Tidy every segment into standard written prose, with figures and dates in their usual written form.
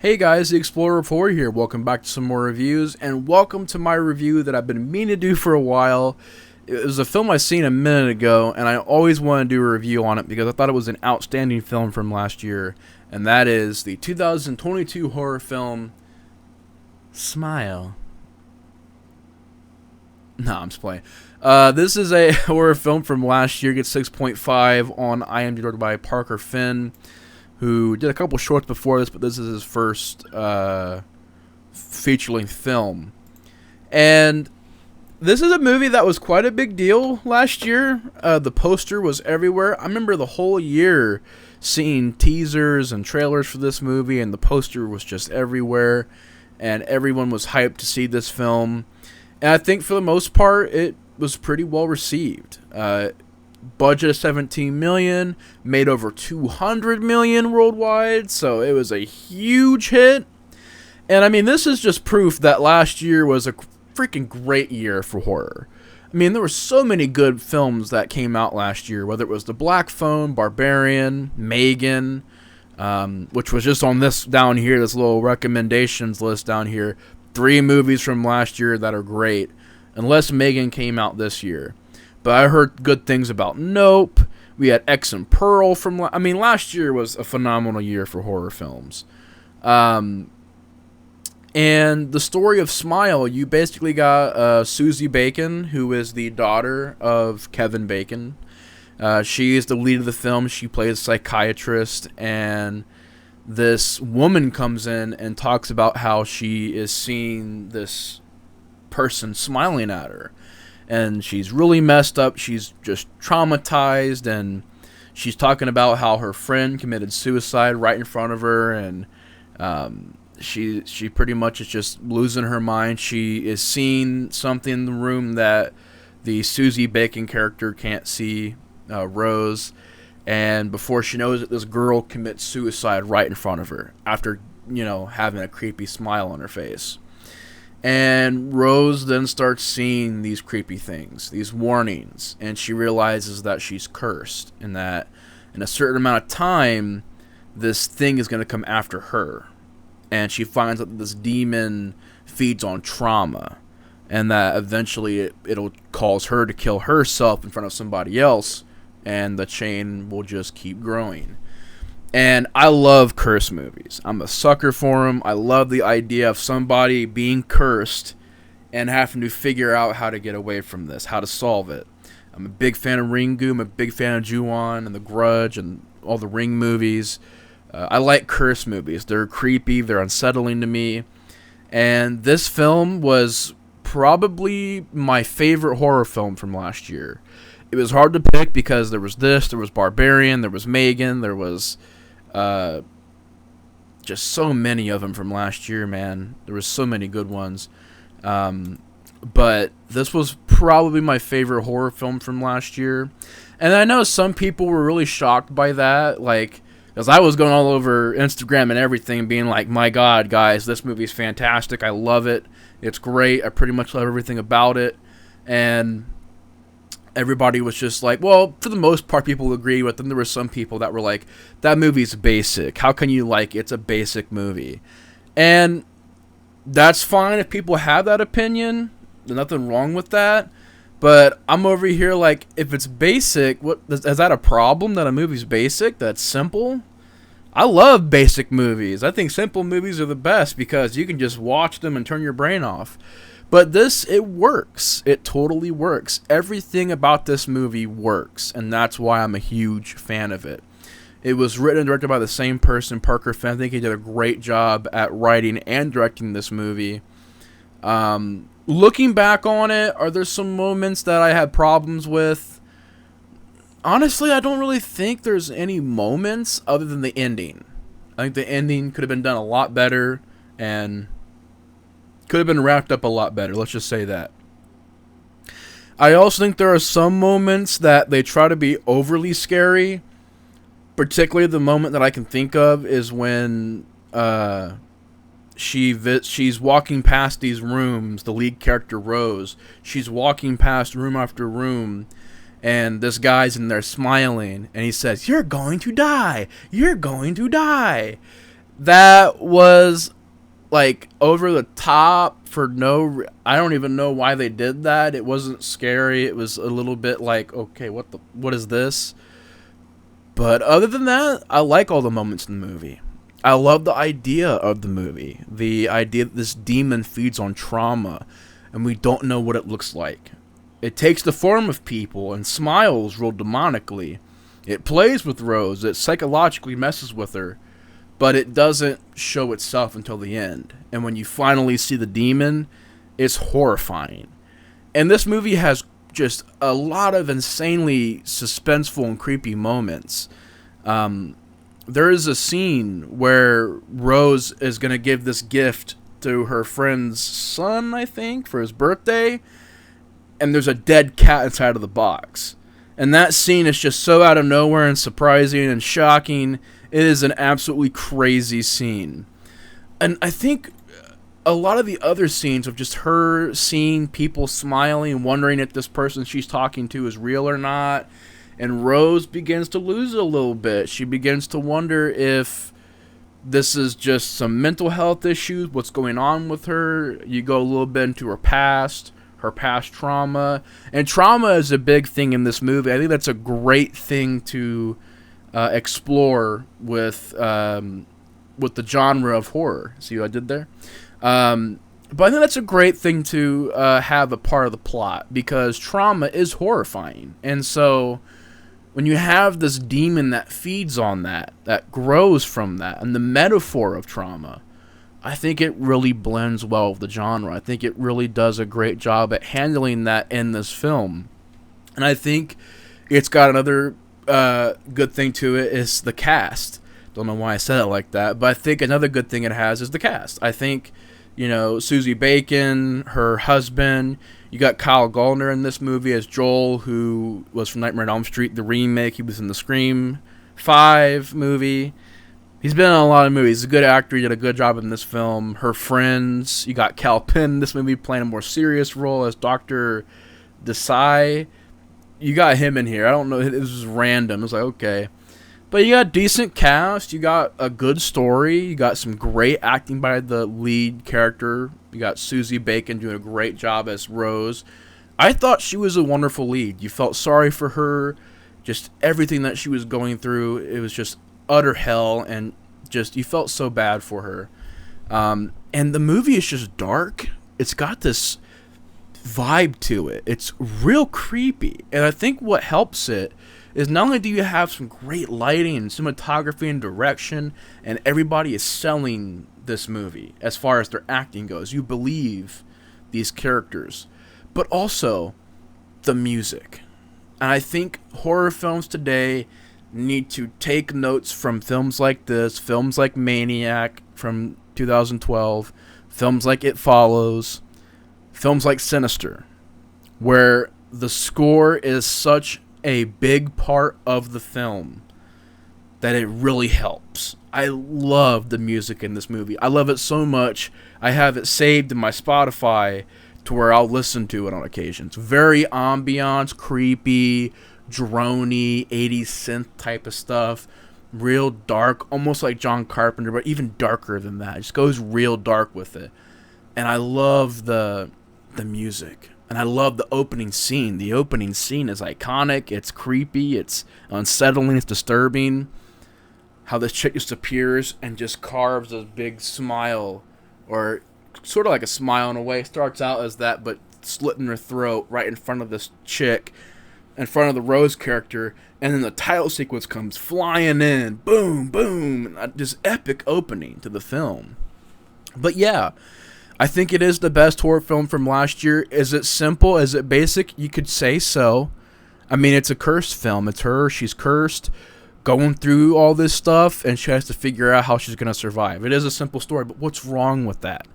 Hey guys, the Explorer 4 here. Welcome back to some more reviews, and welcome to my review that I've been meaning to do for a while. It was a film I seen a minute ago, and I always wanted to do a review on it because I thought it was an outstanding film from last year, and that is the 2022 horror film Smile. No, I'm just playing. This is a horror film from last year. Gets 6.5 on IMDb, directed by Parker Finn, who did a couple shorts before this, but this is his first feature-length film. And this is a movie that was quite a big deal last year. The poster was everywhere. I remember the whole year seeing teasers and trailers for this movie, and the poster was just everywhere, and everyone was hyped to see this film. And I think for the most part, it was pretty well received. Budget of $17 million, made over $200 million worldwide, so it was a huge hit. And I mean, this is just proof that last year was a freaking great year for horror. I mean, there were so many good films that came out last year, whether it was The Black Phone, Barbarian, Megan, which was just on this down here, this little recommendations list down here. 3 movies from last year that are great, unless Megan came out this year. But I heard good things about Nope. We had X and Pearl from... last year was a phenomenal year for horror films. And the story of Smile, you basically got Susie Bacon, who is the daughter of Kevin Bacon. She is the lead of the film. She plays a psychiatrist, and this woman comes in and talks about how she is seeing this person smiling at her. And she's really messed up. She's just traumatized, and she's talking about how her friend committed suicide right in front of her, and she pretty much is just losing her mind. She is seeing something in the room that the Susie Bacon character can't see, Rose, and before she knows it, this girl commits suicide right in front of her after, having a creepy smile on her face. And Rose then starts seeing these creepy things, these warnings, and she realizes that she's cursed, and that in a certain amount of time, this thing is going to come after her. And she finds out that this demon feeds on trauma, and that eventually it'll cause her to kill herself in front of somebody else, and the chain will just keep growing. And I love curse movies. I'm a sucker for them. I love the idea of somebody being cursed and having to figure out how to get away from this, how to solve it. I'm a big fan of Ringu. I'm a big fan of Ju-on and The Grudge and all the Ring movies. I like curse movies. They're creepy. They're unsettling to me. And this film was probably my favorite horror film from last year. It was hard to pick because there was Barbarian, there was Megan, there was... just so many of them from last year, man. There was so many good ones. But this was probably my favorite horror film from last year. And I know some people were really shocked by that, because I was going all over Instagram and everything being like, my God, guys, this movie's fantastic. I love it. It's great. I pretty much love everything about it. And everybody was just like, well, for the most part, people agree with them. There were some people that were like, that movie's basic. How can you like it? It's a basic movie. And that's fine if people have that opinion. There's nothing wrong with that. But I'm over here like, if it's basic, is that a problem that a movie's basic? That's simple? I love basic movies. I think simple movies are the best because you can just watch them and turn your brain off. But this, it works. It totally works. Everything about this movie works, and that's why I'm a huge fan of it. It was written and directed by the same person, Parker Finn. I think he did a great job at writing and directing this movie. Looking back on it, are there some moments that I had problems with? Honestly, I don't really think there's any moments other than the ending. I think the ending could have been done a lot better, and could have been wrapped up a lot better. Let's just say that. I also think there are some moments that they try to be overly scary. Particularly the moment that I can think of is when she's walking past these rooms. The lead character, Rose. She's walking past room after room. And this guy's in there smiling. And he says, "You're going to die. You're going to die." That was like over the top for I don't even know why they did that. It wasn't scary. It was a little bit like, okay, what is this? But other than that, I like all the moments in the movie. I love the idea of the movie. The idea that this demon feeds on trauma and we don't know what it looks like. It takes the form of people and smiles real demonically. It plays with Rose. It psychologically messes with her. But it doesn't show itself until the end. And when you finally see the demon, it's horrifying. And this movie has just a lot of insanely suspenseful and creepy moments. There is a scene where Rose is going to give this gift to her friend's son, I think, for his birthday. And there's a dead cat inside of the box. And that scene is just so out of nowhere and surprising and shocking. It is an absolutely crazy scene. And I think a lot of the other scenes of just her seeing people smiling and wondering if this person she's talking to is real or not. And Rose begins to lose it a little bit. She begins to wonder if this is just some mental health issues, what's going on with her. You go a little bit into her past trauma. And trauma is a big thing in this movie. I think that's a great thing to explore with the genre of horror. See what I did there? But I think that's a great thing to have a part of the plot, because trauma is horrifying. And so when you have this demon that feeds on that grows from that, and the metaphor of trauma, I think it really blends well with the genre. I think it really does a great job at handling that in this film. And I think it's got another good thing to it is the cast. Don't know why I said it like that, but I think another good thing it has is the cast. I think, Susie Bacon, her husband. You got Kyle Gallner in this movie as Joel, who was from Nightmare on Elm Street, the remake. He was in the Scream 5 movie. He's been in a lot of movies. He's a good actor. He did a good job in this film. Her friends. You got Cal Penn in this movie playing a more serious role as Dr. Desai. You got him in here. I don't know. It was random. It was like, okay. But you got a decent cast. You got a good story. You got some great acting by the lead character. You got Susie Bacon doing a great job as Rose. I thought she was a wonderful lead. You felt sorry for her. Just everything that she was going through. It was just utter hell. And just, you felt so bad for her. And the movie is just dark. It's got this vibe to it. It's real creepy. And I think what helps it is not only do you have some great lighting and cinematography and direction, and everybody is selling this movie as far as their acting goes. You believe these characters. But also the music. And I think horror films today need to take notes from films like this, films like Maniac from 2012, films like It Follows, films like Sinister, where the score is such a big part of the film that it really helps. I love the music in this movie. I love it so much. I have it saved in my Spotify to where I'll listen to it on occasions. Very ambiance, creepy, droney, 80s synth type of stuff. Real dark, almost like John Carpenter, but even darker than that. It just goes real dark with it. And I love the music. And I love the opening scene. The opening scene is iconic. It's creepy. It's unsettling. It's disturbing. How this chick just appears and just carves a big smile, or sort of like a smile in a way. It starts out as that, but slitting her throat right in front of this chick, in front of the Rose character. And then the title sequence comes flying in. Boom, boom. Just epic opening to the film. But yeah, I think it is the best horror film from last year. Is it simple? Is it basic? You could say so. I mean, it's a cursed film. It's her. She's cursed, going through all this stuff, and she has to figure out how she's going to survive. It is a simple story, but what's wrong with that?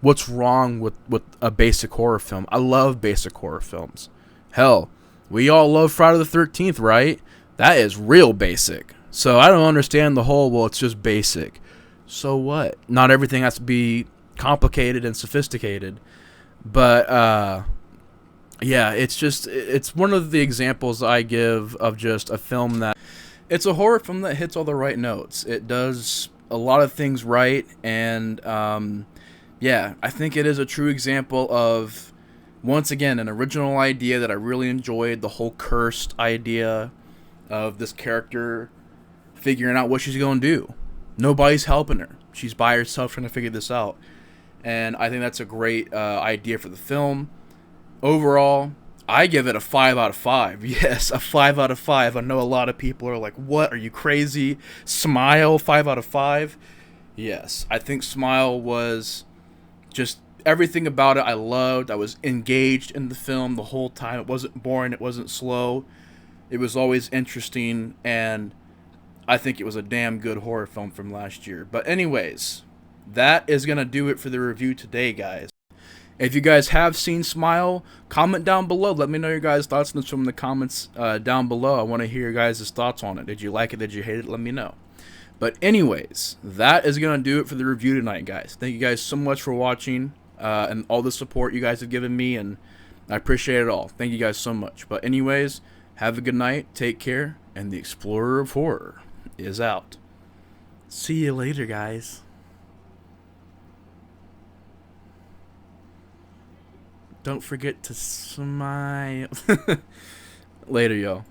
What's wrong with a basic horror film? I love basic horror films. Hell, we all love Friday the 13th, right? That is real basic. So I don't understand the whole, well, it's just basic. So what? Not everything has to be complicated and sophisticated, but yeah, it's one of the examples I give of just a film that it's a horror film that hits all the right notes. It does a lot of things right, and yeah, I think it is a true example of, once again, an original idea that I really enjoyed. The whole cursed idea of this character figuring out what she's going to do. Nobody's helping her. She's by herself trying to figure this out. And I think that's a great idea for the film. Overall, I give it a 5 out of 5. Yes, a 5 out of 5. I know a lot of people are like, what? Are you crazy? Smile, 5 out of 5? Yes, I think Smile was just everything about it I loved. I was engaged in the film the whole time. It wasn't boring. It wasn't slow. It was always interesting. And I think it was a damn good horror film from last year. But anyways, that is going to do it for the review today, guys. If you guys have seen Smile, comment down below. Let me know your guys' thoughts on this from the comments down below. I want to hear your guys' thoughts on it. Did you like it? Did you hate it? Let me know. But anyways, that is going to do it for the review tonight, guys. Thank you guys so much for watching and all the support you guys have given me, and I appreciate it all. Thank you guys so much. But anyways, have a good night. Take care, and the Explorer of Horror is out. See you later, guys. Don't forget to smile. Later, y'all.